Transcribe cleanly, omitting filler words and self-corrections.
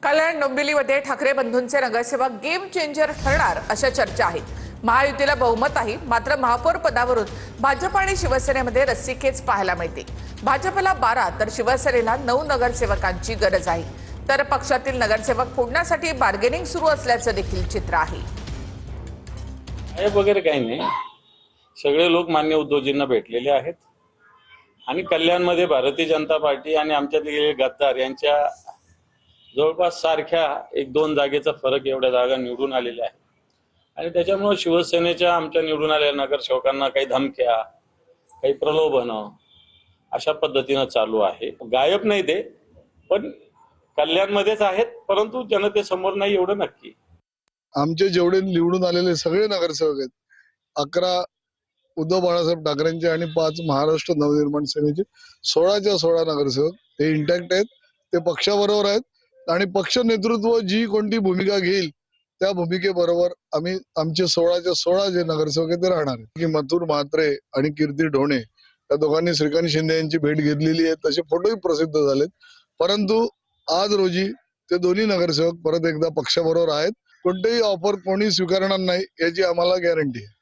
कल्याण डोंबिवलीमध्ये ठाकरे बंधूंचे नगरसेवक game changer ठरणार अशा चर्चा आहेत। महायुतीला बहुमत आहे, मात्र महापौर पदावरून भाजप आणि शिवसेनेमध्ये रस्सीखेच पाहायला मिळते। भाजपला 12 तर शिवसेनेला 9 नगरसेवकांची गरज आहे। तर पक्षातील नगरसेवक फोडण्यासाठी बार्गेनिंग सुरू असल्याचं देखील चित्र आहे। वगैरे काही नाही, सगळे लोक मान्य उद्धवजींना भेटलेले आहेत आणि कल्याणमध्ये भारतीय जनता पार्टी आणि आमच्यातील गद्दार यांच्या जवळपास सारख्या 1-2 जागेचा फरक एवढ्या जागा निवडून आलेल्या आहेत आणि त्याच्यामुळे शिवसेनेच्या आमच्या निवडून आलेल्या नगरसेवकांना काही धमक्या, काही प्रलोभन अशा पद्धतीने चालू आहे। गायब नाही ते, पण कल्याणमध्येच आहेत, परंतु जनतेसमोर नाही एवढं नक्की। आमचे जेवढे निवडून आलेले सगळे नगरसेवक आहेत, 11 उद्धव बाळासाहेब ठाकरेंचे आणि 5 महाराष्ट्र नवनिर्माण सेनेचे 16च्या 16 नगरसेवक हे इंटॅक्ट आहेत। ते पक्षाबरोबर आहेत आणि पक्ष नेतृत्व जी कोणती भूमिका घेईल त्या भूमिकेबरोबर आम्ही आमचे 16च्या 16 जे नगरसेवक आहेत ते राहणार आहेत। की मथुर म्हात्रे आणि कीर्ती ढोणे या दोघांनी श्रीकांत शिंदे यांची भेट घेतलेली आहे, तसे फोटोही प्रसिद्ध झालेत। परंतु आज रोजी ते दोन्ही नगरसेवक परत एकदा पक्षाबरोबर आहेत। कोणतेही ऑफर कोणी स्वीकारणार नाही याची आम्हाला गॅरंटी आहे।